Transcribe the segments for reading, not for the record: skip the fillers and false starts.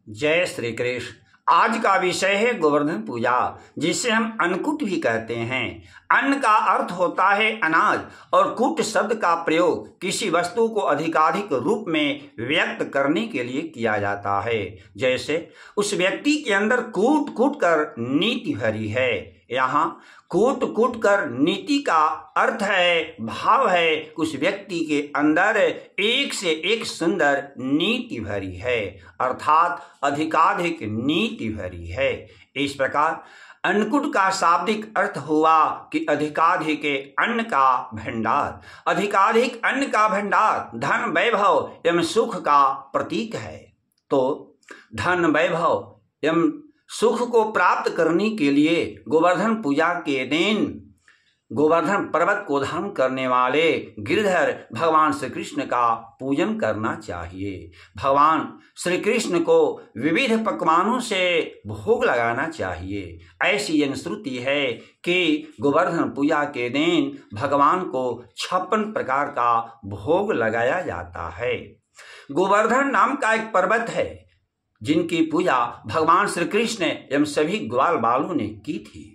जय श्री कृष्ण। आज का विषय है गोवर्धन पूजा, जिसे हम अन्नकूट भी कहते हैं। अन्न का अर्थ होता है अनाज और कूट शब्द का प्रयोग किसी वस्तु को अधिकाधिक रूप में व्यक्त करने के लिए किया जाता है। जैसे उस व्यक्ति के अंदर कूट कूट कर नीति भरी है। यहाँ कूट कूट कर नीति का अर्थ है, भाव है, उस व्यक्ति के अंदर एक से एक सुंदर नीति भरी है, अर्थात अधिकाधिक नीति भरी है। इस प्रकार अन्नकूट का शाब्दिक अर्थ हुआ कि अधिकाधिक अन्न का भंडार। अधिकाधिक अन्न का भंडार धन वैभव एवं सुख का प्रतीक है। तो धन वैभव एवं सुख को प्राप्त करने के लिए गोवर्धन पूजा के दिन गोवर्धन पर्वत को धारण करने वाले गिरधर भगवान श्री कृष्ण का पूजन करना चाहिए। भगवान श्री कृष्ण को विविध पकवानों से भोग लगाना चाहिए। ऐसी जनश्रुति है कि गोवर्धन पूजा के दिन भगवान को 56 प्रकार का भोग लगाया जाता है। गोवर्धन नाम का एक पर्वत है जिनकी पूजा भगवान श्री कृष्ण एवं सभी ग्वाल बालों ने की थी।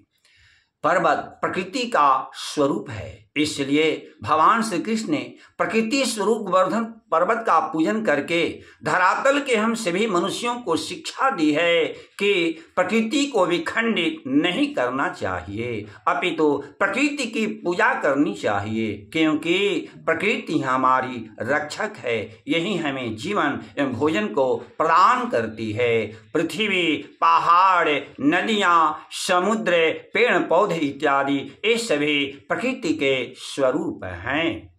पर्वत प्रकृति का स्वरूप है, इसलिए भगवान श्री कृष्ण ने प्रकृति स्वरूप गोवर्धन पर्वत का पूजन करके धरातल के हम सभी मनुष्यों को शिक्षा दी है कि प्रकृति को विखंडित नहीं करना चाहिए, अपितु प्रकृति की पूजा करनी चाहिए, क्योंकि प्रकृति हमारी रक्षक है। यही हमें जीवन एवं भोजन को प्रदान करती है। पृथ्वी, पहाड़, नदियां, समुद्र, पेड़ पौधे इत्यादि ये सभी प्रकृति के स्वरूप हैं।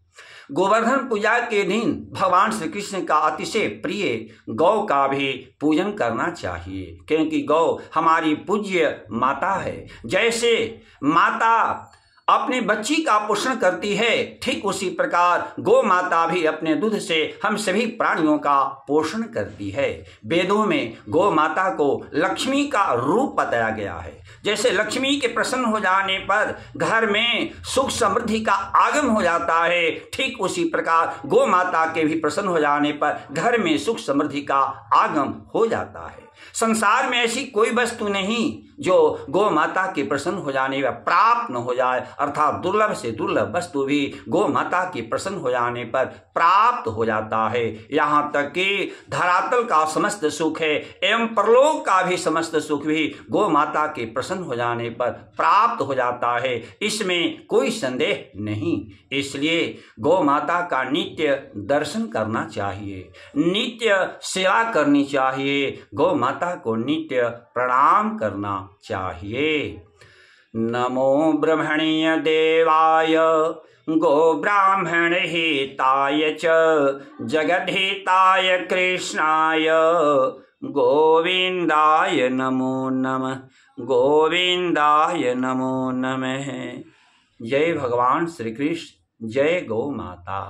गोवर्धन पूजा के दिन भगवान श्री कृष्ण का अतिशय प्रिय गौ का भी पूजन करना चाहिए, क्योंकि गौ हमारी पूज्य माता है। जैसे माता अपने बच्ची का पोषण करती है, ठीक उसी प्रकार गौ माता भी अपने दूध से हम सभी प्राणियों का पोषण करती है। वेदों में गौ माता को लक्ष्मी का रूप बताया गया है। जैसे लक्ष्मी के प्रसन्न हो जाने पर घर में सुख समृद्धि का आगम हो जाता है, ठीक उसी प्रकार गौ माता के भी प्रसन्न हो जाने पर घर में सुख समृद्धि का आगम हो जाता है। संसार में ऐसी कोई वस्तु नहीं जो गौ माता के प्रसन्न हो जाने पर प्राप्त न हो जाए, अर्थात दुर्लभ से दुर्लभ वस्तु भी गौ माता के प्रसन्न हो जाने पर प्राप्त हो जाता है। यहाँ तक कि धरातल का समस्त सुख है एवं परलोक का भी समस्त सुख भी गौ माता के प्रसन्न हो जाने पर प्राप्त हो जाता है, इसमें कोई संदेह नहीं। इसलिए गौ माता का नित्य दर्शन करना चाहिए, नित्य सेवा करनी चाहिए, गौ माता को नित्य प्रणाम करना चाहिए। नमो ब्रह्मण्य देवाय गो ब्राह्मण हिताय च जगद्धिताय कृष्णाय गोविंदाय नमो नमः, गोविंदाय नमो नमः। जय भगवान श्री कृष्ण, जय गौ माता।